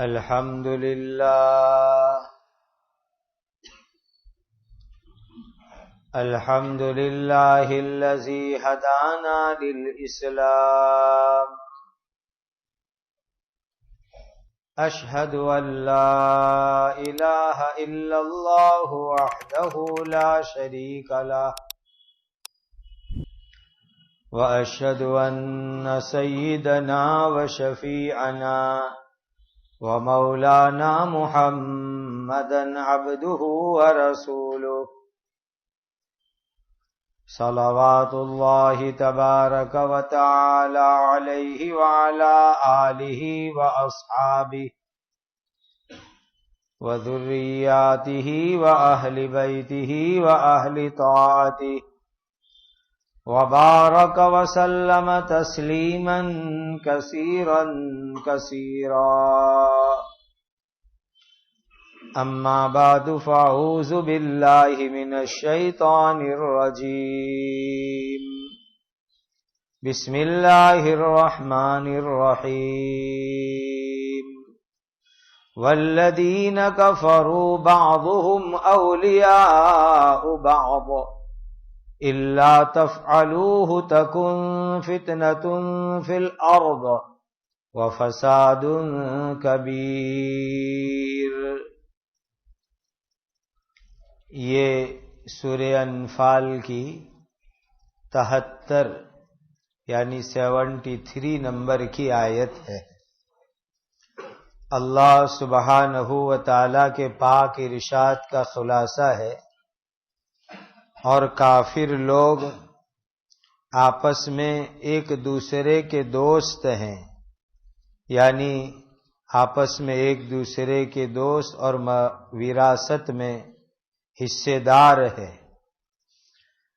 الحمد لله الذي هدانا للإسلام أشهد أن لا إله إلا الله وحده لا شريك له وأشهد أن سيدنا وشفيعنا ومولانا محمدا عبده ورسوله صلوات الله تبارك وتعالى عليه وعلى آله وأصحابه وذرياته وأهل بيته وأهل طاعته وبارك وسلم تسليما كثيرا كثيرا أما بعد فأعوذ بالله من الشيطان الرجيم بسم الله الرحمن الرحيم والذين كفروا بعضهم أولياء بعض إلا تفعلوه تكن فتنة في الأرض وفساد كبير۔ یہ سورہ انفال کی 73 یعنی 73 نمبر کی آیت ہے۔ اللہ سبحانہ و تعالی کے پاک ارشاد کا خلاصہ ہے، اور کافر لوگ آپس میں ایک دوسرے کے دوست ہیں، یعنی آپس میں ایک دوسرے کے دوست اور وراثت میں حصے دار ہے۔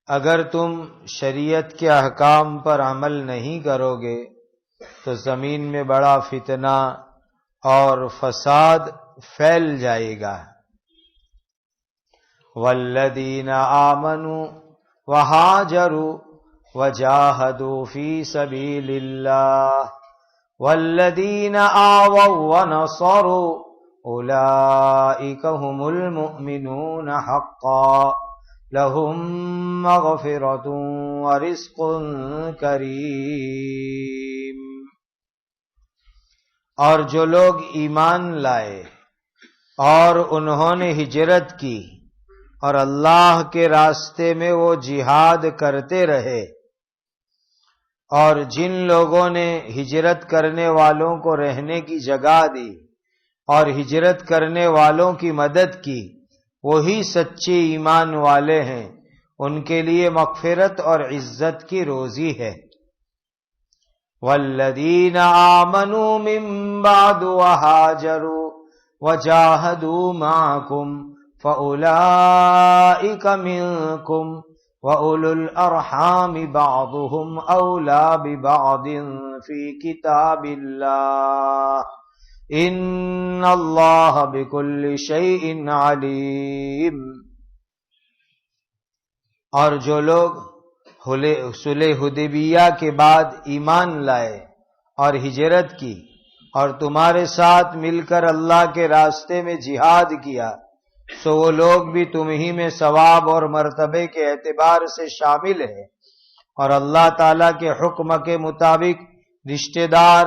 اگر تم شریعت کے احکام پر عمل نہیں کرو گے تو زمین میں بڑا فتنہ اور فساد پھیل جائے گا۔ والذین آمنوا وہاجروا وجاہدوا فی سبیل اللہ والذین آووا ونصروا اولئک هم المؤمنون حقا لهم مغفرۃ ورزق کریم۔ اور جو لوگ ایمان لائے اور انہوں نے ہجرت کی اور اللہ کے راستے میں وہ جہاد کرتے رہے، اور جن لوگوں نے ہجرت کرنے والوں کو رہنے کی جگہ دی اور ہجرت کرنے والوں کی مدد کی، وہی سچے ایمان والے ہیں، ان کے لیے مغفرت اور عزت کی روزی ہے۔ والذین آمنوا من بعد وہاجروا وجاہدوا معکم فَأُولَئِكَ مِنْكُمْ وَأُولُو الْأَرْحَامِ بَعْضُهُمْ أَوْلَى بِبَعْضٍ فِي كِتَابِ اللَّهِ إِنَّ اللَّهَ بِكُلِّ شَيْءٍ عَلِيمٌ۔ اور جو لوگ صلح حدیبیہ کے بعد ایمان لائے اور ہجرت کی اور تمہارے ساتھ مل کر اللہ کے راستے میں جہاد کیا، سو وہ لوگ بھی تم ہی میں ثواب اور مرتبے کے اعتبار سے شامل ہیں، اور اللہ تعالیٰ کے حکم کے مطابق رشتہ دار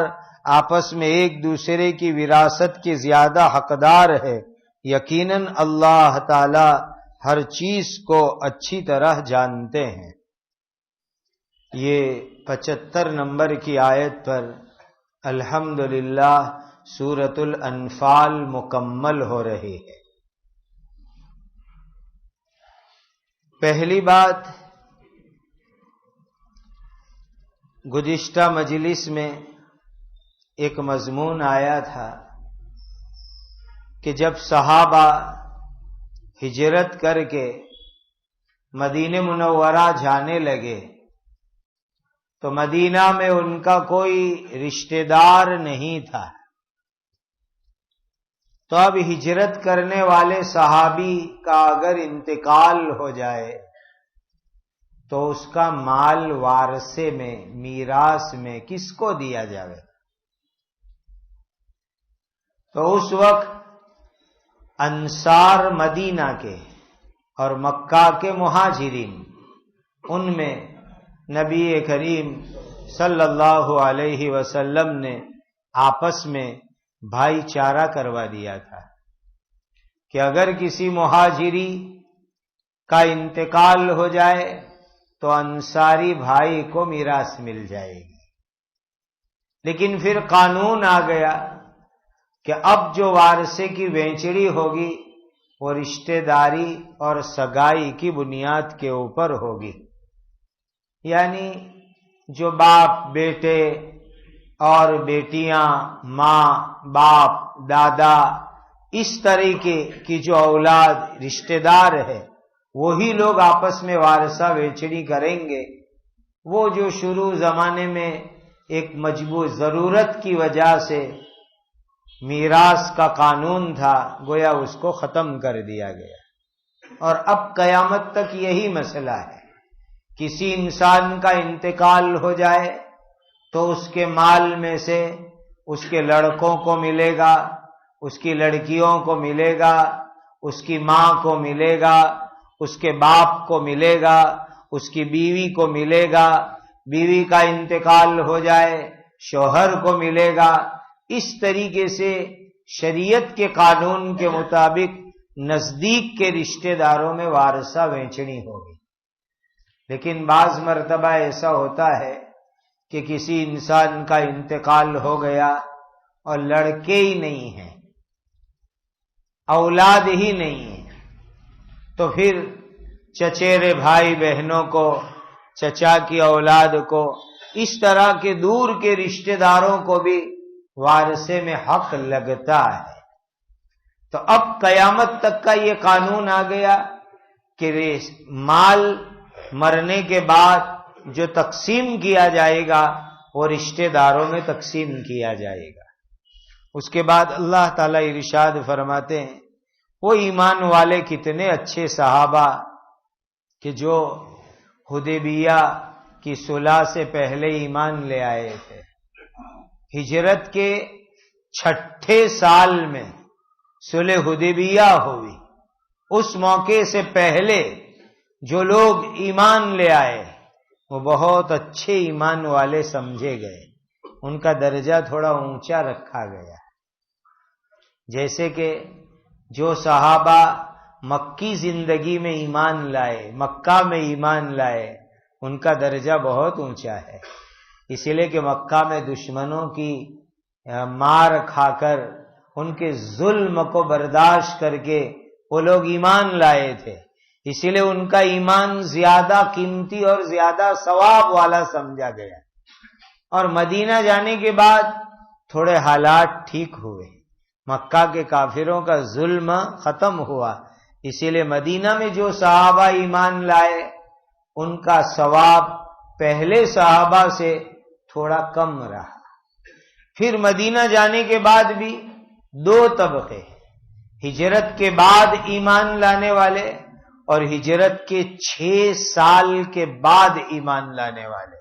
آپس میں ایک دوسرے کی وراثت کے زیادہ حقدار ہے۔ یقیناً اللہ تعالیٰ ہر چیز کو اچھی طرح جانتے ہیں۔ یہ 75 نمبر کی آیت پر الحمدللہ سورۃ الانفال مکمل ہو رہی ہے۔ پہلی بات، گزشتہ مجلس میں ایک مضمون آیا تھا کہ جب صحابہ ہجرت کر کے مدینہ منورہ جانے لگے تو مدینہ میں ان کا کوئی رشتہ دار نہیں تھا، تو اب ہجرت کرنے والے صحابی کا اگر انتقال ہو جائے تو اس کا مال وارثے میں، میراث میں کس کو دیا جائے؟ تو اس وقت انصار مدینہ کے اور مکہ کے مہاجرین، ان میں نبی کریم صلی اللہ علیہ وسلم نے آپس میں بھائی چارہ کروا دیا تھا کہ اگر کسی مہاجری کا انتقال ہو جائے تو انصاری بھائی کو میراث مل جائے گی۔ لیکن پھر قانون آ گیا کہ اب جو وارثے کی وینچڑی ہوگی وہ رشتہ داری اور سگائی کی بنیاد کے اوپر ہوگی، یعنی جو باپ بیٹے اور بیٹیاں، ماں باپ دادا، اس طریقے کی جو اولاد رشتہ دار ہے وہی لوگ آپس میں وارثہ ویچڑی کریں گے۔ وہ جو شروع زمانے میں ایک مجبور ضرورت کی وجہ سے میراث کا قانون تھا، گویا اس کو ختم کر دیا گیا، اور اب قیامت تک یہی مسئلہ ہے۔ کسی انسان کا انتقال ہو جائے تو اس کے مال میں سے اس کے لڑکوں کو ملے گا، اس کی لڑکیوں کو ملے گا، اس کی ماں کو ملے گا، اس کے باپ کو ملے گا، اس کی بیوی کو ملے گا، بیوی کا انتقال ہو جائے شوہر کو ملے گا۔ اس طریقے سے شریعت کے قانون کے مطابق نزدیک کے رشتہ داروں میں وارثہ وینچنی ہوگی۔ لیکن بعض مرتبہ ایسا ہوتا ہے کہ کسی انسان کا انتقال ہو گیا اور لڑکے ہی نہیں ہیں، اولاد ہی نہیں ہے، تو پھر چچیرے بھائی بہنوں کو، چچا کی اولاد کو، اس طرح کے دور کے رشتہ داروں کو بھی وارثے میں حق لگتا ہے۔ تو اب قیامت تک کا یہ قانون آ گیا کہ مال مرنے کے بعد جو تقسیم کیا جائے گا وہ رشتہ داروں میں تقسیم کیا جائے گا۔ اس کے بعد اللہ تعالی ارشاد فرماتے ہیں، وہ ایمان والے کتنے اچھے صحابہ کہ جو حدیبیہ کی صلح سے پہلے ایمان لے آئے تھے۔ ہجرت کے 6 سال میں صلح حدیبیہ ہوئی، اس موقع سے پہلے جو لوگ ایمان لے آئے وہ بہت اچھے ایمان والے سمجھے گئے، ان کا درجہ تھوڑا اونچا رکھا گیا۔ جیسے کہ جو صحابہ مکی زندگی میں ایمان لائے، مکہ میں ایمان لائے، ان کا درجہ بہت اونچا ہے، اس لیے کہ مکہ میں دشمنوں کی مار کھا کر، ان کے ظلم کو برداشت کر کے وہ لوگ ایمان لائے تھے، اسی لیے ان کا ایمان زیادہ قیمتی اور زیادہ ثواب والا سمجھا گیا۔ اور مدینہ جانے کے بعد تھوڑے حالات ٹھیک ہوئے، مکہ کے کافروں کا ظلم ختم ہوا، اسی لیے مدینہ میں جو صحابہ ایمان لائے ان کا ثواب پہلے صحابہ سے تھوڑا کم رہا۔ پھر مدینہ جانے کے بعد بھی 2 طبقے، ہجرت کے بعد ایمان لانے والے اور ہجرت کے 6 سال کے بعد ایمان لانے والے۔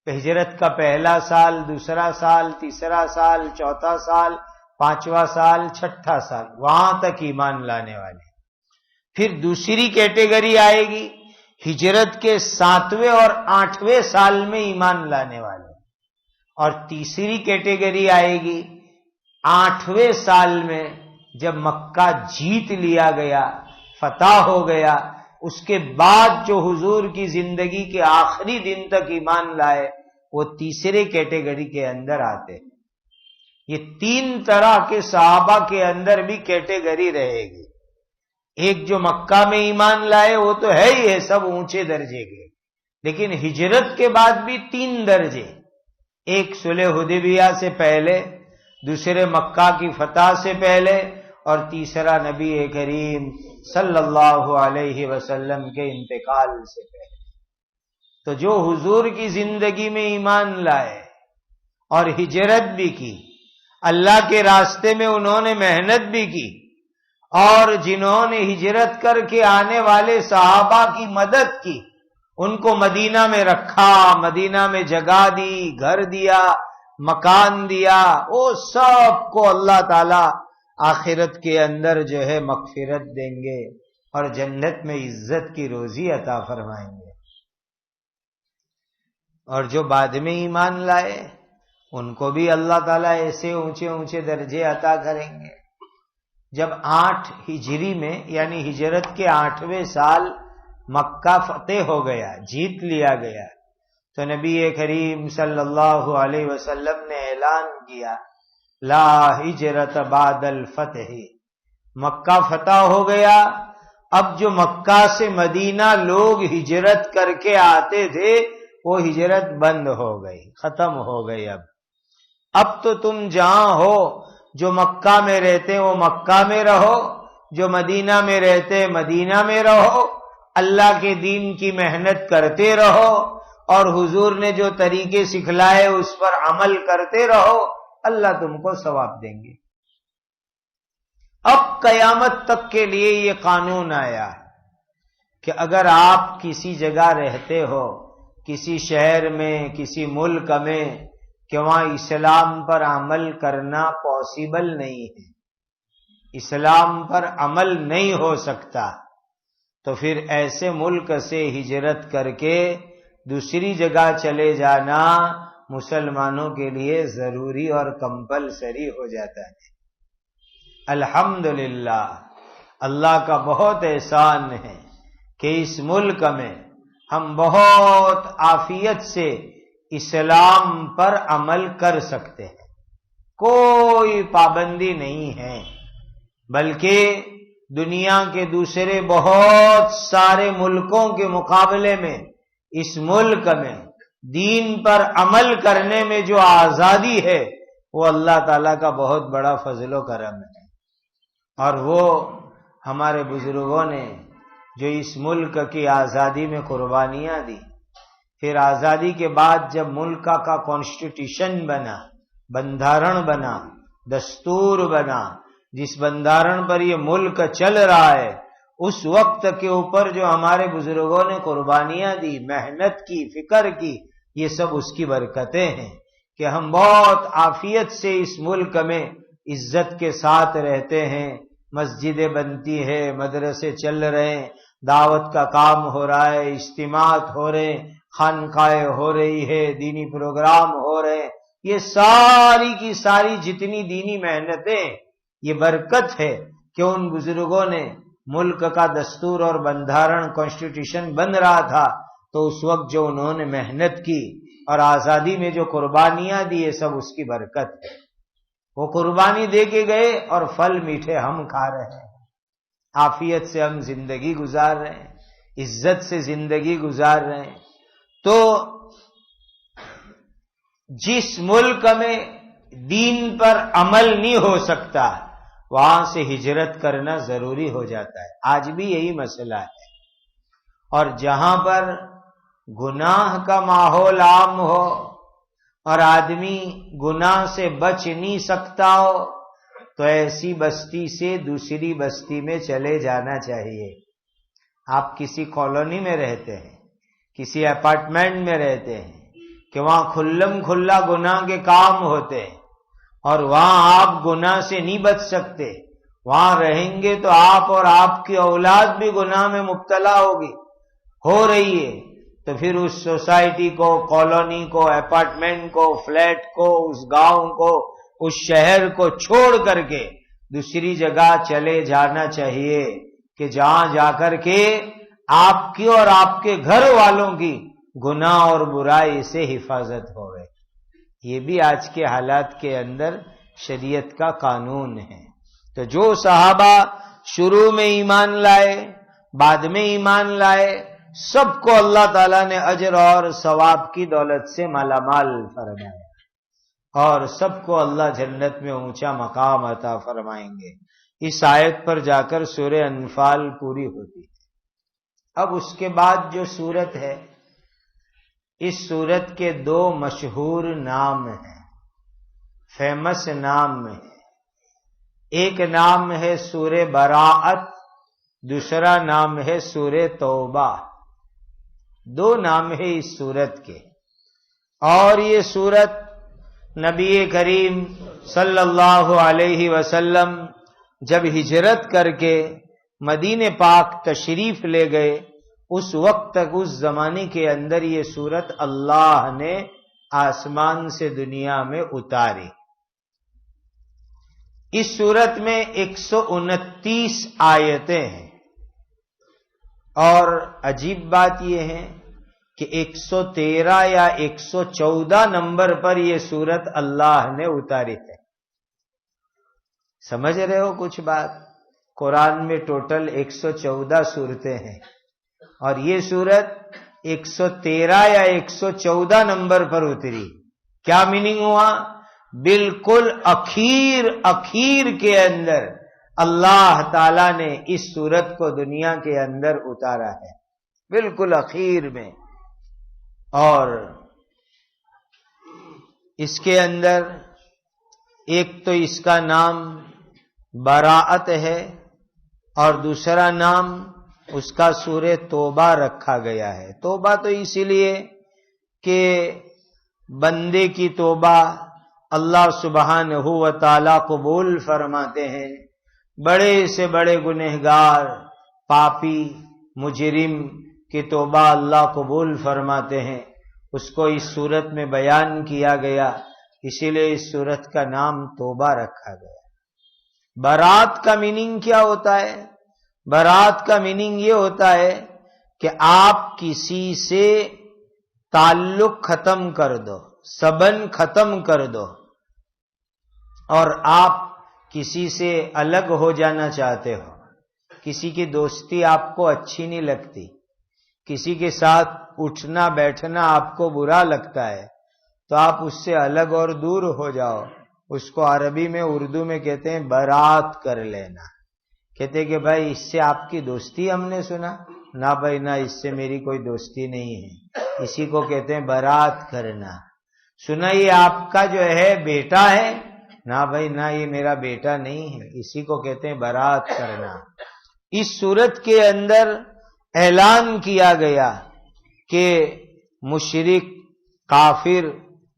ہجرت کا پہلا سال، دوسرا سال، تیسرا سال، چوتھا سال، 5واں سال، 6واں سال، وہاں تک ایمان لانے والے۔ پھر دوسری کیٹیگری آئے گی ہجرت کے 7ویں اور 8ویں سال میں ایمان لانے والے، اور تیسری کیٹیگری آئے گی 8ویں سال میں، جب مکہ جیت لیا گیا، فتح ہو گیا، اس کے بعد جو حضور کی زندگی کے آخری دن تک ایمان لائے وہ تیسرے کیٹیگری کے اندر آتے۔ یہ 3 طرح کے صحابہ کے اندر بھی کیٹیگری رہے گی۔ ایک جو مکہ میں ایمان لائے وہ تو ہے ہی ہے، سب اونچے درجے کے، لیکن ہجرت کے بعد بھی 3 درجے، ایک صلح حدیبیہ سے پہلے، دوسرے مکہ کی فتح سے پہلے، اور تیسرا نبی کریم صلی اللہ علیہ وسلم کے انتقال سے پہلے۔ تو جو حضور کی زندگی میں ایمان لائے اور ہجرت بھی کی، اللہ کے راستے میں انہوں نے محنت بھی کی، اور جنہوں نے ہجرت کر کے آنے والے صحابہ کی مدد کی، ان کو مدینہ میں رکھا، مدینہ میں جگہ دی، گھر دیا، مکان دیا، وہ سب کو اللہ تعالی آخرت کے اندر جو ہے مغفرت دیں گے اور جنت میں عزت کی روزی عطا فرمائیں گے۔ اور جو بعد میں ایمان لائے ان کو بھی اللہ تعالیٰ ایسے اونچے اونچے درجے عطا کریں گے۔ جب 8 ہجری میں یعنی ہجرت کے 8ویں سال مکہ فتح ہو گیا، جیت لیا گیا، تو نبی کریم صلی اللہ علیہ وسلم نے اعلان کیا لا ہجرت بعد الفتح، مکہ فتح ہو گیا۔ اب جو مکہ سے مدینہ لوگ ہجرت کر کے آتے تھے وہ ہجرت بند ہو گئی، ختم ہو گئی۔ اب تو تم جہاں ہو، جو مکہ میں رہتے وہ مکہ میں رہو، جو مدینہ میں رہتے مدینہ میں رہو، اللہ کے دین کی محنت کرتے رہو اور حضور نے جو طریقے سکھلائے اس پر عمل کرتے رہو، اللہ تم کو ثواب دیں گے۔ اب قیامت تک کے لیے یہ قانون آیا کہ اگر آپ کسی جگہ رہتے ہو، کسی شہر میں، کسی ملک میں، کہ وہاں اسلام پر عمل کرنا پاسبل نہیں ہے، اسلام پر عمل نہیں ہو سکتا، تو پھر ایسے ملک سے ہجرت کر کے دوسری جگہ چلے جانا مسلمانوں کے لیے ضروری اور کمپلسری ہو جاتا ہے۔ الحمدللہ، اللہ کا بہت احسان ہے کہ اس ملک میں ہم بہت عافیت سے اسلام پر عمل کر سکتے ہیں، کوئی پابندی نہیں ہے، بلکہ دنیا کے دوسرے بہت سارے ملکوں کے مقابلے میں اس ملک میں دین پر عمل کرنے میں جو آزادی ہے وہ اللہ تعالیٰ کا بہت بڑا فضل و کرم ہے۔ اور وہ ہمارے بزرگوں نے جو اس ملک کی آزادی میں قربانیاں دی، پھر آزادی کے بعد جب ملک کا کانسٹیٹیوشن بنا، بندھارن بنا، دستور بنا، جس بندھارن پر یہ ملک چل رہا ہے، اس وقت کے اوپر جو ہمارے بزرگوں نے قربانیاں دی، محنت کی، فکر کی، یہ سب اس کی برکتیں ہیں کہ ہم بہت عافیت سے اس ملک میں عزت کے ساتھ رہتے ہیں، مسجدیں بنتی ہے، مدرسے چل رہے ہیں، دعوت کا کام ہو رہا ہے، اجتماعات ہو رہے ہیں، خانقاہیں ہو رہی ہے، دینی پروگرام ہو رہے ہیں، یہ ساری کی ساری جتنی دینی محنتیں، یہ برکت ہے کہ ان بزرگوں نے ملک کا دستور اور بندھارن کانسٹیٹیوشن بن رہا تھا تو اس وقت جو انہوں نے محنت کی اور آزادی میں جو قربانیاں دی، یہ سب اس کی برکت ہے۔ وہ قربانی دے کے گئے اور پھل میٹھے ہم کھا رہے ہیں، عافیت سے ہم زندگی گزار رہے ہیں، عزت سے زندگی گزار رہے ہیں۔ تو جس ملک میں دین پر عمل نہیں ہو سکتا وہاں سے ہجرت کرنا ضروری ہو جاتا ہے، آج بھی یہی مسئلہ ہے۔ اور جہاں پر گناہ کا ماحول عام ہو اور آدمی گناہ سے بچ نہیں سکتا ہو تو ایسی بستی سے دوسری بستی میں چلے جانا چاہیے۔ آپ کسی کالونی میں رہتے ہیں، کسی اپارٹمنٹ میں رہتے ہیں کہ وہاں کھلم کھلا گناہ کے کام ہوتے ہیں اور وہاں آپ گناہ سے نہیں بچ سکتے، وہاں رہیں گے تو آپ اور آپ کی اولاد بھی گناہ میں مبتلا ہوگی، ہو رہی ہے، تو پھر اس سوسائٹی کو، کالونی کو، اپارٹمنٹ کو، فلیٹ کو، اس گاؤں کو، اس شہر کو چھوڑ کر کے دوسری جگہ چلے جانا چاہیے کہ جہاں جا کر کے آپ کی اور آپ کے گھر والوں کی گناہ اور برائی سے حفاظت ہوئے۔ یہ بھی آج کے حالات کے اندر شریعت کا قانون ہے۔ تو جو صحابہ شروع میں ایمان لائے، بعد میں ایمان لائے، سب کو اللہ تعالیٰ نے اجر اور ثواب کی دولت سے مالا مال فرمایا اور سب کو اللہ جنت میں اونچا مقام عطا فرمائیں گے۔ اس آیت پر جا کر سورہ انفال پوری ہوتی ہے۔ اب اس کے بعد جو سورت ہے، اس سورت کے 2 مشہور نام ہیں، فیمس نام ہیں۔ ایک نام ہے سورہ براءت، دوسرا نام ہے سورہ توبہ۔ 2 نام ہے اس سورت کے، اور یہ سورت نبی کریم صلی اللہ علیہ وسلم جب ہجرت کر کے مدینے پاک تشریف لے گئے، اس وقت تک اس زمانے کے اندر یہ سورت اللہ نے آسمان سے دنیا میں اتاری۔ اس سورت میں 129 آیتیں ہیں، اور عجیب بات یہ ہے کہ 113 یا 114 نمبر پر یہ سورت اللہ نے اتاری ہے۔ سمجھ رہے ہو کچھ بات؟ قرآن میں ٹوٹل 114 سورتیں ہیں، اور یہ سورت 113 یا 114 نمبر پر اتری۔ کیا میننگ ہوا؟ بالکل اخیر کے اندر اللہ تعالی نے اس سورت کو دنیا کے اندر اتارا ہے، بالکل اخیر میں۔ اور اس کے اندر ایک تو اس کا نام براءت ہے، اور دوسرا نام اس کا سورہ توبہ رکھا گیا ہے۔ توبہ تو اسی لیے کہ بندے کی توبہ اللہ سبحانہ و تعالی قبول فرماتے ہیں۔ بڑے سے بڑے گنہگار، پاپی، مجرم کی توبہ اللہ قبول فرماتے ہیں۔ اس کو اس صورت میں بیان کیا گیا، اسی لیے اس صورت کا نام توبہ رکھا گیا۔ برات کا میننگ کیا ہوتا ہے؟ برات کا میننگ یہ ہوتا ہے کہ آپ کسی سے تعلق ختم کر دو، سبن ختم کر دو، اور آپ کسی سے الگ ہو جانا چاہتے ہو۔ کسی کی دوستی آپ کو اچھی نہیں لگتی، کسی کے ساتھ اٹھنا بیٹھنا آپ کو برا لگتا ہے، تو آپ اس سے الگ اور دور ہو جاؤ۔ اس کو عربی میں، اردو میں کہتے ہیں برات کر لینا۔ کہتے کہ بھائی اس سے آپ کی دوستی ہم نے سنا، نہ بھائی نہ، اس سے میری کوئی دوستی نہیں ہے، اسی کو کہتے ہیں برات کرنا۔ سنا یہ آپ کا جو ہے بیٹا ہے، نہ بھائی نہ، یہ میرا بیٹا نہیں ہے، اسی کو کہتے ہیں برات کرنا۔ اس صورت کے اندر اعلان کیا گیا کہ مشرک کافر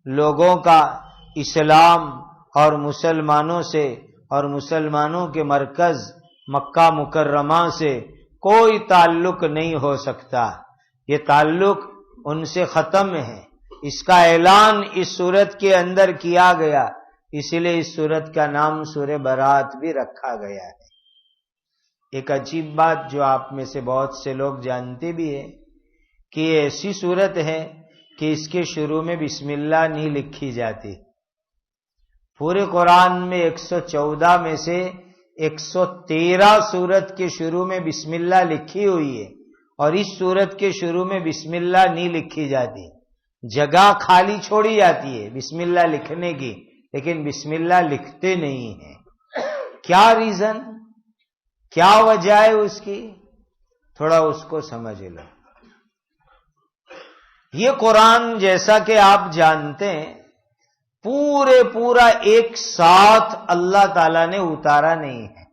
لوگوں کا اسلام اور مسلمانوں سے اور مسلمانوں کے مرکز مکہ مکرمہ سے کوئی تعلق نہیں ہو سکتا، یہ تعلق ان سے ختم ہے۔ اس کا اعلان اس سورت کے اندر کیا گیا، اسی لیے اس سورت کا نام سورہ برات بھی رکھا گیا ہے۔ ایک عجیب بات جو آپ میں سے بہت سے لوگ جانتے بھی ہیں کہ یہ ایسی سورت ہے کہ اس کے شروع میں بسم اللہ نہیں لکھی جاتی۔ پورے قرآن میں 114 میں سے 113 سورت کے شروع میں بسم اللہ لکھی ہوئی ہے، اور اس سورت کے شروع میں بسم اللہ نہیں لکھی جاتی، جگہ خالی چھوڑی جاتی ہے بسم اللہ لکھنے کی، لیکن بسم اللہ لکھتے نہیں ہیں۔ کیا ریزن، کیا وجہ ہے اس کی؟ تھوڑا اس کو سمجھ لو۔ یہ قرآن جیسا کہ آپ جانتے ہیں پورا ایک ساتھ اللہ تعالیٰ نے اتارا نہیں ہے،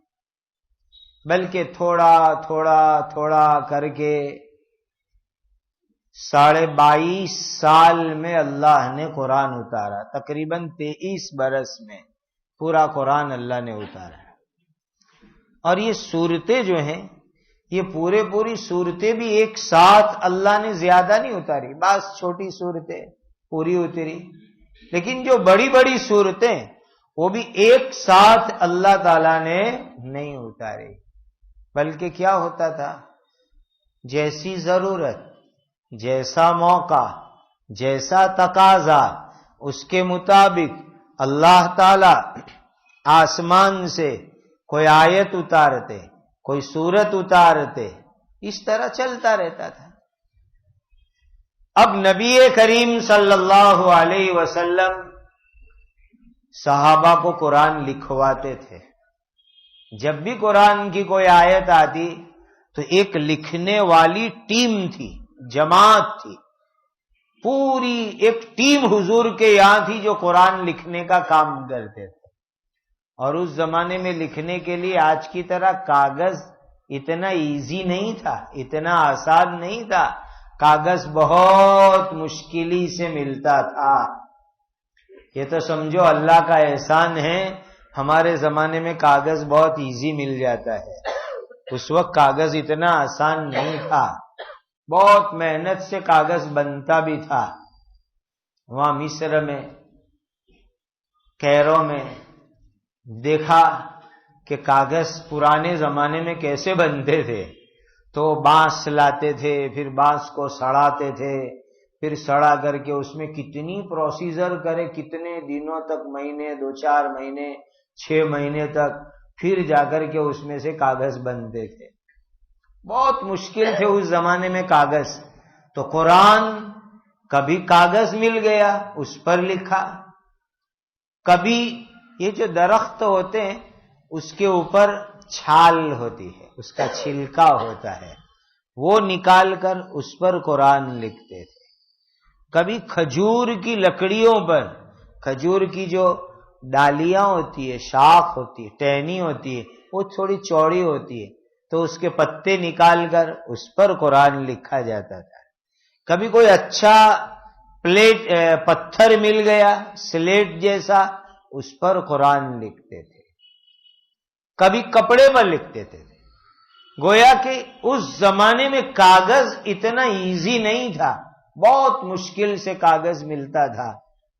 بلکہ تھوڑا تھوڑا تھوڑا کر کے 22.5 سال میں اللہ نے قرآن اتارا، تقریباً 23 برس میں پورا قرآن اللہ نے اتارا۔ اور یہ صورتیں جو ہیں، یہ پوری صورتیں بھی ایک ساتھ اللہ نے زیادہ نہیں اتاری، بعض چھوٹی صورتیں پوری اتری، لیکن جو بڑی صورتیں وہ بھی ایک ساتھ اللہ تعالیٰ نے نہیں اتاری، بلکہ کیا ہوتا تھا، جیسی ضرورت، جیسا موقع، جیسا تقاضا، اس کے مطابق اللہ تعالیٰ آسمان سے کوئی آیت اتارتے، کوئی سورت اتارتے، اس طرح چلتا رہتا تھا۔ اب نبی کریم صلی اللہ علیہ وسلم صحابہ کو قرآن لکھواتے تھے۔ جب بھی قرآن کی کوئی آیت آتی تو ایک لکھنے والی ٹیم تھی، جماعت تھی، پوری ایک ٹیم حضور کے یہاں تھی جو قرآن لکھنے کا کام کرتے تھے۔ اور اس زمانے میں لکھنے کے لیے آج کی طرح کاغذ اتنا ایزی نہیں تھا، اتنا آسان نہیں تھا، کاغذ بہت مشکلی سے ملتا تھا۔ یہ تو سمجھو اللہ کا احسان ہے، ہمارے زمانے میں کاغذ بہت ایزی مل جاتا ہے، اس وقت کاغذ اتنا آسان نہیں تھا، بہت محنت سے کاغذ بنتا بھی تھا۔ وہاں مصر میں، کیرو میں دیکھا کہ کاغذ پرانے زمانے میں کیسے بنتے تھے، تو بانس لاتے تھے، پھر بانس کو سڑاتے تھے، پھر سڑا کر کے اس میں کتنی پروسیجر کرے، کتنے دنوں تک، مہینے، 2-4 مہینے، 6 مہینے تک، پھر جا کر کے اس میں سے کاغذ بنتے تھے۔ بہت مشکل تھے اس زمانے میں کاغذ۔ تو قرآن کبھی کاغذ مل گیا، اس پر لکھا، کبھی یہ جو درخت ہوتے ہیں اس کے اوپر چھال ہوتی ہے، اس کا چھلکا ہوتا ہے، وہ نکال کر اس پر قرآن لکھتے تھے۔ کبھی کھجور کی لکڑیوں پر، کھجور کی جو ڈالیاں ہوتی ہے، شاخ ہوتی ہے، ٹہنی ہوتی ہے، وہ تھوڑی چوڑی ہوتی ہے، تو اس کے پتے نکال کر اس پر قرآن لکھا جاتا تھا۔ کبھی کوئی اچھا پتھر مل گیا سلیٹ جیسا، اس پر قرآن لکھتے تھے۔ کبھی کپڑے پر لکھتے تھے۔ گویا کہ اس زمانے میں کاغذ اتنا ایزی نہیں تھا، بہت مشکل سے کاغذ ملتا تھا،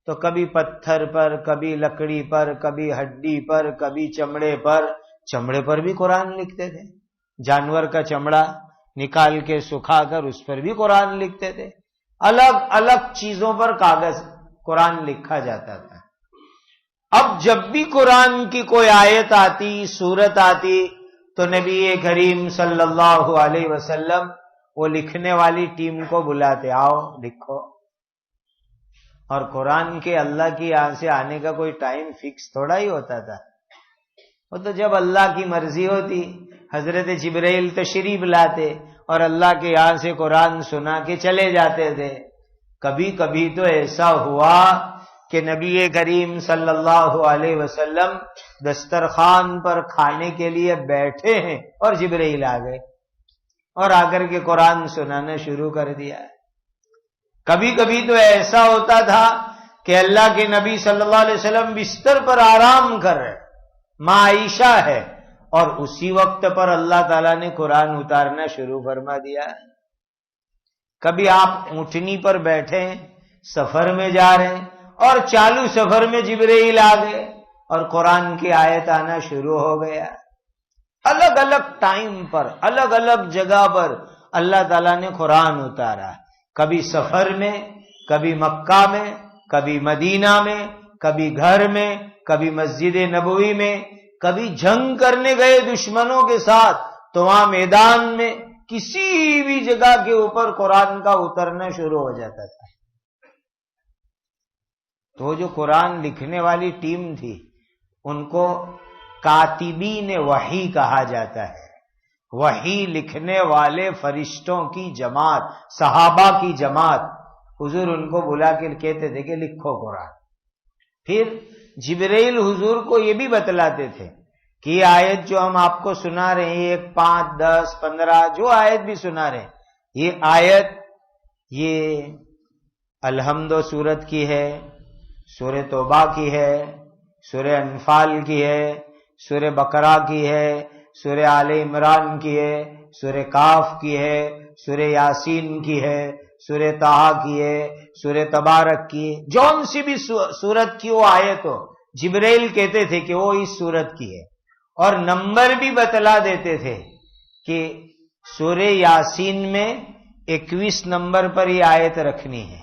تو کبھی پتھر پر، کبھی لکڑی پر، کبھی ہڈی پر، کبھی چمڑے پر، چمڑے پر بھی قرآن لکھتے تھے، جانور کا چمڑا نکال کے سکھا کر اس پر بھی قرآن لکھتے تھے۔ الگ الگ چیزوں پر کاغذ قرآن لکھا جاتا تھا۔ اب جب بھی قرآن کی کوئی آیت آتی، سورت آتی، تو نبی کریم صلی اللہ علیہ وسلم وہ لکھنے والی ٹیم کو بلاتے، آؤ لکھو۔ اور قرآن کے اللہ کی یہاں سے آنے کا کوئی ٹائم فکس تھوڑا ہی ہوتا تھا، وہ تو جب اللہ کی مرضی ہوتی، حضرت جبرائیل تشریف لاتے اور اللہ کے یہاں سے قرآن سنا کے چلے جاتے تھے۔ کبھی کبھی تو ایسا ہوا کہ نبی کریم صلی اللہ علیہ وسلم دسترخوان پر کھانے کے لیے بیٹھے ہیں اور جبرائیل آ گئے اور آ کر کے قرآن سنانا شروع کر دیا۔ کبھی کبھی تو ایسا ہوتا تھا کہ اللہ کے نبی صلی اللہ علیہ وسلم بستر پر آرام کر رہے، ماں عائشہ ہے، اور اسی وقت پر اللہ تعالیٰ نے قرآن اتارنا شروع فرما دیا۔ کبھی آپ اونٹنی پر بیٹھے ہیں، سفر میں جا رہے ہیں، اور چالو سفر میں جبرائیل آ گئے اور قرآن کی آیت آنا شروع ہو گیا۔ الگ الگ ٹائم پر، الگ الگ جگہ پر اللہ تعالیٰ نے قرآن اتارا، کبھی سفر میں، کبھی مکہ میں، کبھی مدینہ میں، کبھی گھر میں، کبھی مسجد نبوی میں، کبھی جنگ کرنے گئے دشمنوں کے ساتھ تو وہاں میدان میں کسی بھی جگہ کے اوپر قرآن کا اترنا شروع ہو جاتا تھا۔ تو جو قرآن لکھنے والی ٹیم تھی ان کو کاتبین وحی کہا جاتا ہے، وحی لکھنے والے فرشتوں کی جماعت، صحابہ کی جماعت۔ حضور ان کو بلا کے کہتے تھے کہ لکھو قرآن۔ پھر جبرائیل حضور کو یہ بھی بتلاتے تھے کہ یہ آیت جو ہم آپ کو سنا رہے ہیں، 1، 5، 10، 15 جو آیت بھی سنا رہے ہیں، یہ آیت یہ الحمد سورت کی ہے، سورہ توبہ کی ہے، سورہ انفال کی ہے، سورہ بقرہ کی ہے، سورہ آل عمران کی ہے، سورہ کاف کی ہے، سورہ یاسین کی ہے، سورہ طٰہٰ کی ہے، سورہ تبارک کی ہے۔ جون سی بھی سورت کی وہ آیت ہو، جبرائیل کہتے تھے کہ وہ اس سورت کی ہے، اور نمبر بھی بتلا دیتے تھے کہ سورہ یاسین میں 21 نمبر پر یہ آیت رکھنی ہے،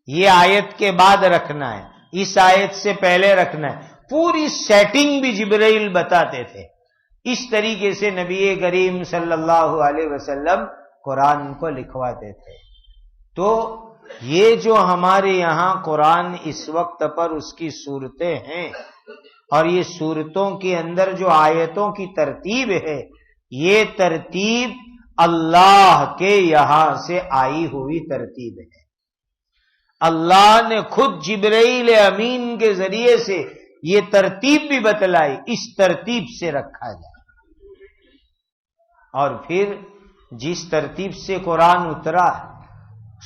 یہ آیت کے بعد رکھنا ہے، اس آیت سے پہلے رکھنا ہے۔ پوری سیٹنگ بھی جبرائیل بتاتے تھے۔ اس طریقے سے نبی کریم صلی اللہ علیہ وسلم قرآن کو لکھواتے تھے۔ تو یہ جو ہمارے یہاں قرآن اس وقت پر اس کی صورتیں ہیں، اور یہ صورتوں کے اندر جو آیتوں کی ترتیب ہے، یہ ترتیب اللہ کے یہاں سے آئی ہوئی ترتیب ہے۔ اللہ نے خود جبرائیل امین کے ذریعے سے یہ ترتیب بھی بتلائی، اس ترتیب سے رکھا جائے۔ اور پھر جس ترتیب سے قرآن اترا،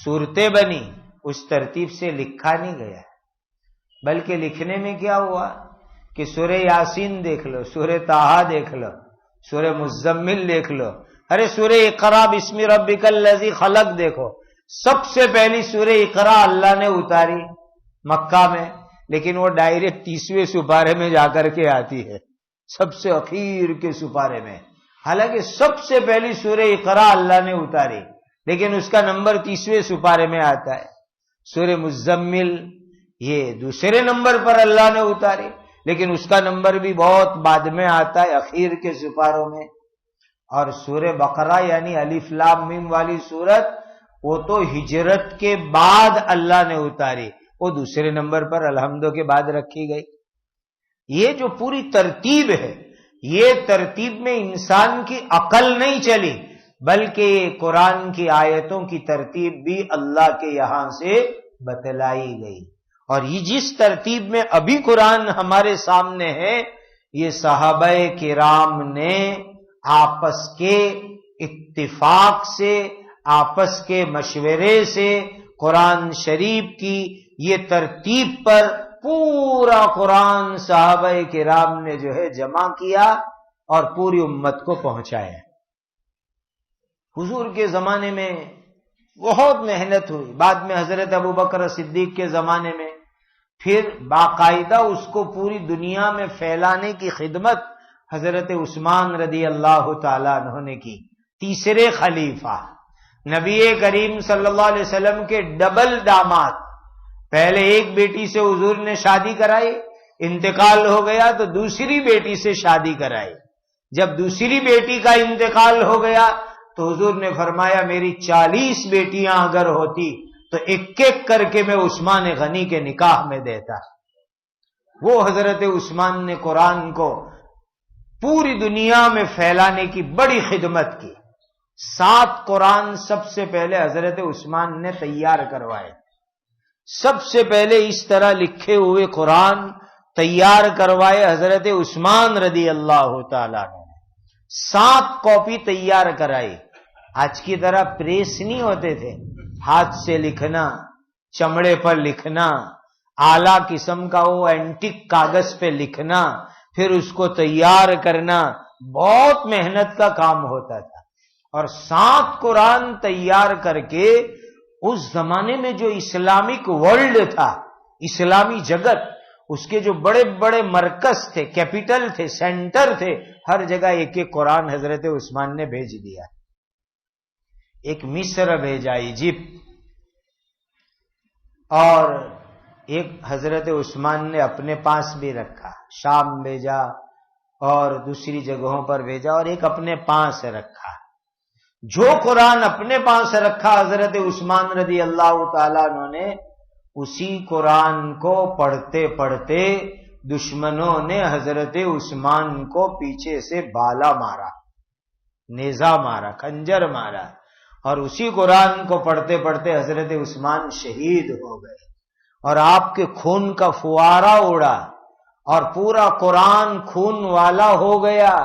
صورتیں بنی، اس ترتیب سے لکھا نہیں گیا۔ بلکہ لکھنے میں کیا ہوا کہ سورہ یاسین دیکھ لو، سورہ طٰہٰ دیکھ لو، سورہ مزمل دیکھ لو، ارے سورہ اقرا بسم ربک الذی خلق دیکھو، سب سے پہلی سورہ اقرا اللہ نے اتاری مکہ میں، لیکن وہ ڈائریکٹ 30ویں سپارے میں جا کر کے آتی ہے، سب سے اخیر کے سپارے میں، حالانکہ سب سے پہلی سورہ اقرا اللہ نے اتاری، لیکن اس کا نمبر 30ویں سپارے میں آتا ہے۔ سورہ مزمل یہ دوسرے نمبر پر اللہ نے اتاری، لیکن اس کا نمبر بھی بہت بعد میں آتا ہے، اخیر کے سپاروں میں۔ اور سورہ بقرہ یعنی الف لام میم والی سورت، وہ تو ہجرت کے بعد اللہ نے اتاری، وہ دوسرے نمبر پر الحمد کے بعد رکھی گئی۔ یہ جو پوری ترتیب ہے، یہ ترتیب میں انسان کی عقل نہیں چلی، بلکہ قرآن کی آیتوں کی ترتیب بھی اللہ کے یہاں سے بتلائی گئی۔ اور یہ جس ترتیب میں ابھی قرآن ہمارے سامنے ہے، یہ صحابہ کرام نے آپس کے اتفاق سے، آپس کے مشورے سے قرآن شریف کی یہ ترتیب پر پورا قرآن صحابہ کرام نے جو ہے جمع کیا اور پوری امت کو پہنچایا۔ حضور کے زمانے میں بہت محنت ہوئی، بعد میں حضرت ابوبکر صدیق کے زمانے میں، پھر باقاعدہ اس کو پوری دنیا میں پھیلانے کی خدمت حضرت عثمان رضی اللہ تعالیٰ عنہ نے کی، تیسرے خلیفہ، نبی کریم صلی اللہ علیہ وسلم کے ڈبل داماد۔ پہلے ایک بیٹی سے حضور نے شادی کرائی، انتقال ہو گیا تو دوسری بیٹی سے شادی کرائی۔ جب دوسری بیٹی کا انتقال ہو گیا تو حضور نے فرمایا میری 40 بیٹیاں اگر ہوتی تو ایک ایک کر کے میں عثمان غنی کے نکاح میں دیتا۔ وہ حضرت عثمان نے قرآن کو پوری دنیا میں پھیلانے کی بڑی خدمت کی۔ 7 قرآن سب سے پہلے حضرت عثمان نے تیار کروائے، سب سے پہلے اس طرح لکھے ہوئے قرآن تیار کروائے حضرت عثمان رضی اللہ تعالیٰ نے۔ 7 کاپی تیار کرائی۔ آج کی طرح پریس نہیں ہوتے تھے، ہاتھ سے لکھنا، چمڑے پر لکھنا، اعلیٰ قسم کا وہ اینٹک کاغذ پہ لکھنا، پھر اس کو تیار کرنا، بہت محنت کا کام ہوتا تھا۔ اور 7 قرآن تیار کر کے اس زمانے میں جو اسلامک ورلڈ تھا، اسلامی جگت، اس کے جو بڑے بڑے مرکز تھے، کیپٹل تھے، سینٹر تھے، ہر جگہ ایک ایک قرآن حضرت عثمان نے بھیج دیا۔ ایک مصر بھیجا، ایجپٹ، اور ایک حضرت عثمان نے اپنے پاس بھی رکھا، شام بھیجا اور دوسری جگہوں پر بھیجا، اور ایک اپنے پاس رکھا۔ جو قرآن اپنے پاس رکھا حضرت عثمان رضی اللہ تعالیٰ عنہ نے، اسی قرآن کو پڑھتے پڑھتے دشمنوں نے حضرت عثمان کو پیچھے سے بالا مارا، نیزہ مارا، خنجر مارا، اور اسی قرآن کو پڑھتے پڑھتے حضرت عثمان شہید ہو گئے، اور آپ کے خون کا فوارہ اڑا اور پورا قرآن خون والا ہو گیا۔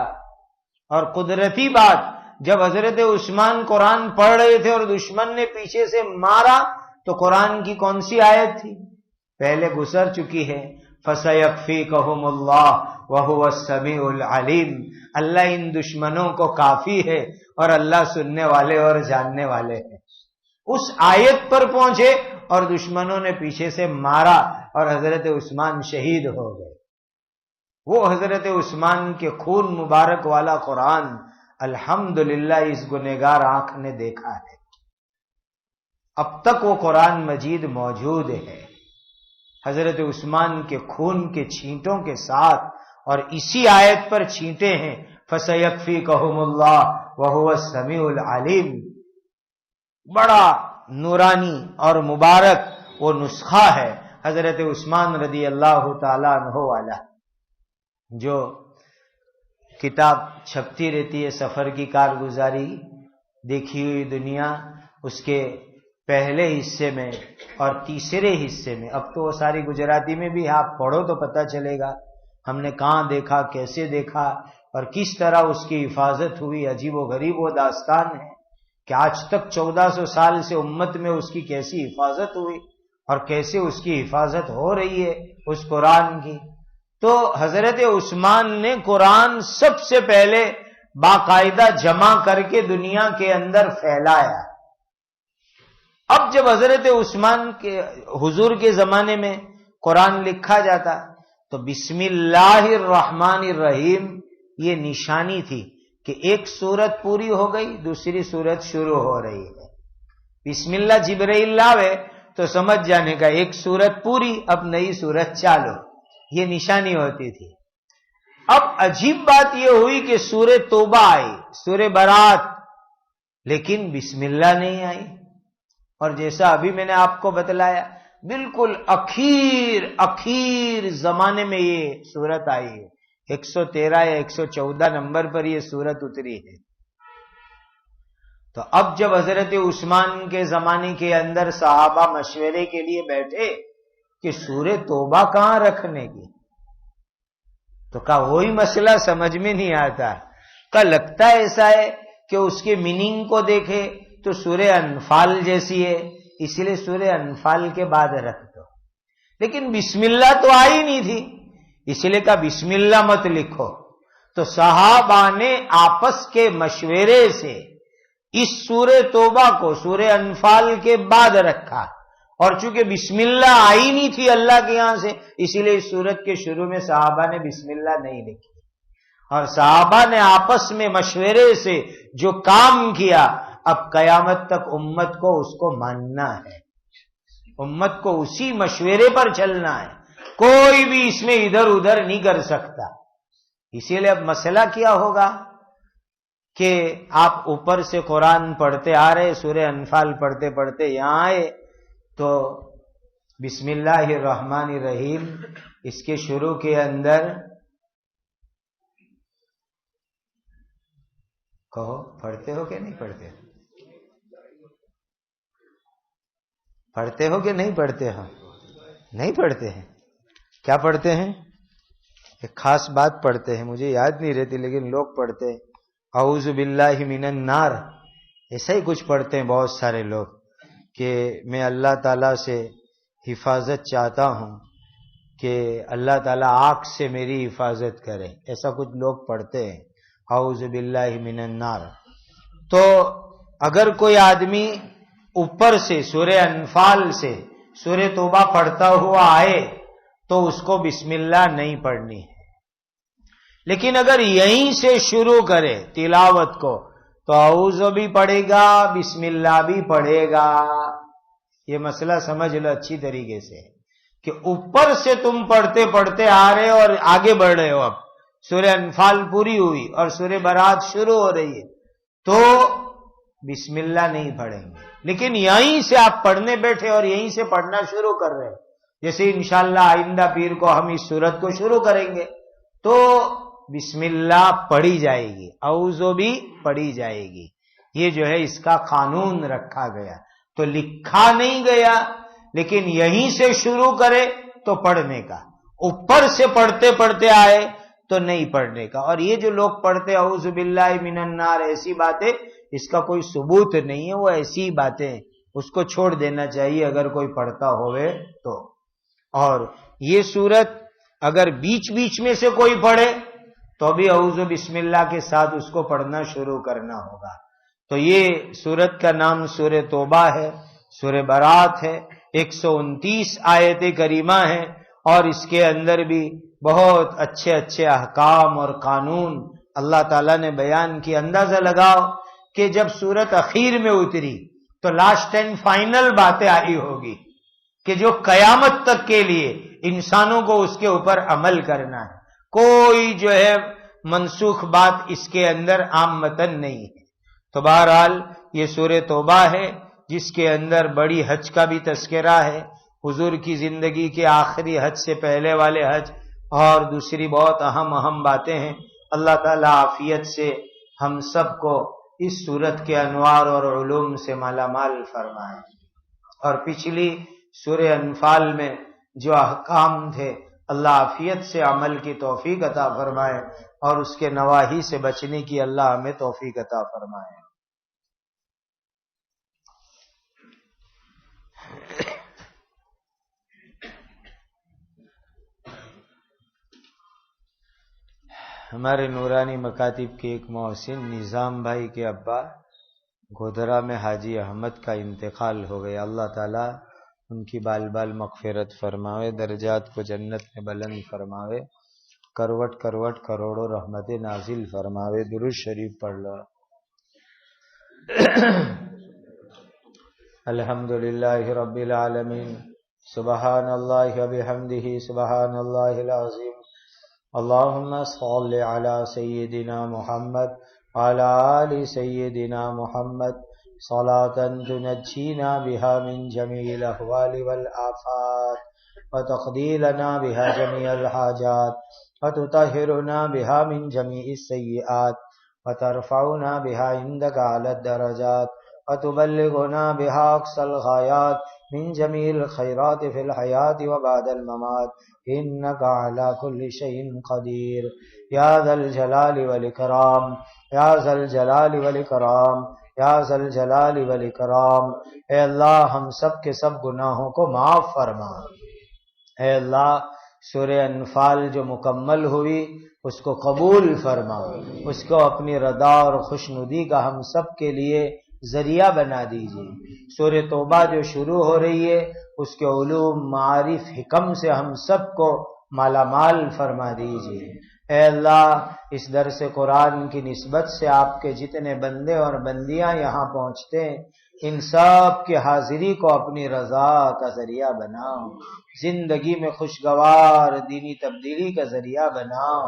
اور قدرتی بات، جب حضرت عثمان قرآن پڑھ رہے تھے اور دشمن نے پیچھے سے مارا تو قرآن کی کون سی آیت تھی؟ پہلے گزر چکی ہے، فَسَيَكْفِيكَهُمُ اللَّهُ وَهُوَ السَّمِيعُ الْعَلِيمُ، اللہ ان دشمنوں کو کافی ہے اور اللہ سننے والے اور جاننے والے ہیں۔ اس آیت پر پہنچے اور دشمنوں نے پیچھے سے مارا اور حضرت عثمان شہید ہو گئے۔ وہ حضرت عثمان کے خون مبارک والا قرآن الحمدللہ اس گنہگار آنکھ نے دیکھا ہے، اب تک وہ قرآن مجید موجود ہے حضرت عثمان کے خون کے چھینٹوں کے ساتھ، اور اسی آیت پر چھینٹے ہیں فَسَيَكْفِيكَهُمُ اللَّهُ وَهُوَ السَّمِيعُ الْعَلِيمُ۔ بڑا نورانی اور مبارک وہ نسخہ ہے حضرت عثمان رضی اللہ تعالیٰ عنہ والا۔ جو کتاب چھپتی رہتی ہے سفر کی کارگزاری، دیکھی ہوئی دنیا، اس کے پہلے حصے میں اور تیسرے حصے میں، اب تو وہ ساری گجراتی میں بھی آپ پڑھو تو پتہ چلے گا ہم نے کہاں دیکھا، کیسے دیکھا، اور کس طرح اس کی حفاظت ہوئی۔ عجیب و غریب وہ داستان ہے کہ آج تک 1400 سال سے امت میں اس کی کیسی حفاظت ہوئی، اور کیسے اس کی حفاظت ہو رہی ہے اس قرآن کی. تو حضرت عثمان نے قرآن سب سے پہلے باقاعدہ جمع کر کے دنیا کے اندر پھیلایا. اب جب حضرت عثمان کے حضور کے زمانے میں قرآن لکھا جاتا تو بسم اللہ الرحمن الرحیم یہ نشانی تھی کہ ایک سورت پوری ہو گئی، دوسری سورت شروع ہو رہی ہے. بسم اللہ جبرائیل لاوے تو سمجھ جانے کا ایک سورت پوری، اب نئی سورت چالو، یہ نشانی ہوتی تھی. اب عجیب بات یہ ہوئی کہ سورہ توبہ آئی، سورہ برات، لیکن بسم اللہ نہیں آئی. اور جیسا ابھی میں نے آپ کو بتلایا بالکل اخیر زمانے میں یہ سورت آئی ہے. 113 یا 114 نمبر پر یہ سورت اتری ہے. تو اب جب حضرت عثمان کے زمانے کے اندر صحابہ مشورے کے لیے بیٹھے کہ سورہ توبہ کہاں رکھنے کی، تو کہا وہی مسئلہ سمجھ میں نہیں آتا. کہا لگتا ایسا ہے کہ اس کے میننگ کو دیکھے تو سورہ انفال جیسی ہے، اس لیے سورہ انفال کے بعد رکھ دو. لیکن بسم اللہ تو آئی نہیں تھی، اس لیے کہا بسم اللہ مت لکھو. تو صحابہ نے آپس کے مشورے سے اس سورہ توبہ کو سورہ انفال کے بعد رکھا، اور چونکہ بسم اللہ آئی نہیں تھی اللہ کے یہاں سے، اسی لیے اس سورت کے شروع میں صحابہ نے بسم اللہ نہیں لکھی. اور صحابہ نے آپس میں مشورے سے جو کام کیا، اب قیامت تک امت کو اس کو ماننا ہے، امت کو اسی مشورے پر چلنا ہے، کوئی بھی اس میں ادھر ادھر نہیں کر سکتا. اسی لیے اب مسئلہ کیا ہوگا کہ آپ اوپر سے قرآن پڑھتے آ رہے، سورہ انفال پڑھتے پڑھتے یہاں آئے تو بسم اللہ الرحمن الرحیم اس کے شروع کے اندر کہو پڑھتے ہو کہ نہیں پڑھتے؟ پڑھتے ہو کہ نہیں پڑھتے ہو؟ نہیں پڑھتے ہیں. کیا پڑھتے ہیں؟ ایک خاص بات پڑھتے ہیں، مجھے یاد نہیں رہتی لیکن لوگ پڑھتے ہیں اعوذ باللہ من النار، ایسا ہی کچھ پڑھتے ہیں بہت سارے لوگ کہ میں اللہ تعالیٰ سے حفاظت چاہتا ہوں کہ اللہ تعالیٰ آگ سے میری حفاظت کرے، ایسا کچھ لوگ پڑھتے ہیں اعوذ باللہ من النار. تو اگر کوئی آدمی اوپر سے سورہ انفال سے سورہ توبہ پڑھتا ہوا آئے تو اس کو بسم اللہ نہیں پڑھنی ہے. لیکن اگر یہیں سے شروع کرے تلاوت کو تو اعوذ بھی پڑھے گا، بسم اللہ بھی پڑھے گا. یہ مسئلہ سمجھ لو اچھی طریقے سے کہ اوپر سے تم پڑھتے پڑھتے آ رہے ہو اور آگے بڑھ رہے ہو. اب سورہ انفال پوری ہوئی اور سورہ برات شروع ہو رہی ہے تو بسم اللہ نہیں پڑھیں گے. لیکن یہیں سے آپ پڑھنے بیٹھے اور یہیں سے پڑھنا شروع کر رہے ہیں، جیسے انشاءاللہ آئندہ پیر کو ہم اس سورت کو شروع کریں گے تو بسم اللہ پڑھی جائے گی، اعوذ بھی پڑھی جائے گی. یہ جو ہے اس کا قانون رکھا گیا، تو لکھا نہیں گیا لیکن یہیں سے شروع کرے تو پڑھنے کا، اوپر سے پڑھتے پڑھتے آئے تو نہیں پڑھنے کا. اور یہ جو لوگ پڑھتے اعوذ باللہ من النار ایسی باتیں، اس کا کوئی ثبوت نہیں ہے، وہ ایسی باتیں، اس کو چھوڑ دینا چاہیے اگر کوئی پڑھتا ہوئے تو. اور یہ سورت اگر بیچ بیچ میں سے کوئی پڑھے تو بھی اعوذ بسم اللہ کے ساتھ اس کو پڑھنا شروع کرنا ہوگا. تو یہ سورت کا نام سورہ توبہ ہے، سورہ برات ہے، 129 آیت کریمہ ہیں، اور اس کے اندر بھی بہت اچھے اچھے احکام اور قانون اللہ تعالیٰ نے بیان کی. اندازہ لگاؤ کہ جب سورت اخیر میں اتری تو لاسٹ اینڈ فائنل باتیں آئی ہوگی کہ جو قیامت تک کے لیے انسانوں کو اس کے اوپر عمل کرنا ہے. کوئی جو ہے منسوخ بات اس کے اندر عام متن نہیں ہے. تو بہرحال یہ سورہ توبہ ہے جس کے اندر بڑی حج کا بھی تذکرہ ہے، حضور کی زندگی کے آخری حج سے پہلے والے حج، اور دوسری بہت اہم باتیں ہیں. اللہ تعالیٰ عافیت سے ہم سب کو اس سورت کے انوار اور علوم سے مالا مال فرمائے. اور پچھلی سورہ انفال میں جو احکام تھے اللہ عافیت سے عمل کی توفیق عطا فرمائے، اور اس کے نواہی سے بچنے کی اللہ ہمیں توفیق عطا فرمائے. ہمارے نورانی مکاتب کے ایک محسن نظام بھائی کے ابا گودھرا میں حاجی احمد کا انتقال ہو گیا. اللہ تعالیٰ ان کی بال بال مغفرت فرماوے، درجات کو جنت میں بلند فرماوے، کروٹ کروٹ کروڑوں رحمت نازل فرماوے. درود شریف پڑھ لو. الحمدللہ رب العالمین، سبحان اللہ و بحمدہ، سبحان اللہ العظیم. اللہم صل علی سیدنا محمد وعلی آل سیدنا محمد صلاة تنجینا بها من جمیع الاحوال والآفات وتقضی لنا بها جمیع الحاجات وتطہرنا بها من جمیع السیئات وترفعنا بها عندك على الدرجات وتبلغنا بها اقصى الغایات من جمیع الخیرات فی الحیات وبعد الممات انك على كل شيء قدیر. یا ذا الجلال والاکرام، یا ذا الجلال والاکرام، یا ذا الجلال والاکرام. اے اللہ ہم سب کے سب گناہوں کو معاف فرما. اے اللہ سورہ انفال جو مکمل ہوئی اس کو قبول فرما، اس کو اپنی رضا اور خوشنودی کا ہم سب کے لیے ذریعہ بنا دیجیے. سورہ توبہ جو شروع ہو رہی ہے اس کے علوم، معارف، حکم سے ہم سب کو مالا مال فرما دیجیے. اے اللہ اس درس قرآن کی نسبت سے آپ کے جتنے بندے اور بندیاں یہاں پہنچتے ہیں ان سب کی حاضری کو اپنی رضا کا ذریعہ بناؤ، زندگی میں خوشگوار دینی تبدیلی کا ذریعہ بناؤ.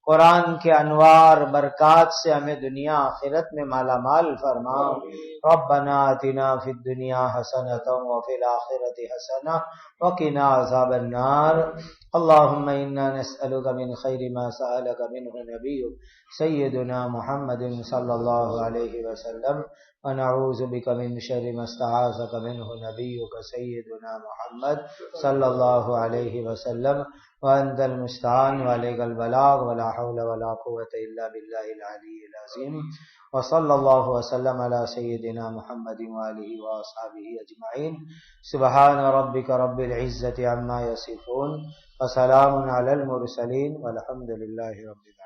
قرآن کے انوار برکات سے ہمیں دنیا آخرت میں مالا مال فرماؤ. ربنا آتنا فی الدنیا حسنۃ وفی الآخرۃ حسنۃ وقنا عذاب النار. اللهم انا نسألك من خیر ما سألك منه نبیک سیدنا محمد صلی اللہ علیہ وسلم ونعوذ بك من شر ما استعاذك منه نبيك سيدنا محمد صلی اللہ علیہ وسلم وانت المستعان وعليك البلاغ ولا حول ولا قوة الا بالله العلي العظيم. وصلى الله وسلم على سيدنا محمد وآله وأصحابه أجمعين. سبحان ربك رب العزة عما يصفون وسلام على المرسلين والحمد لله رب العالمين.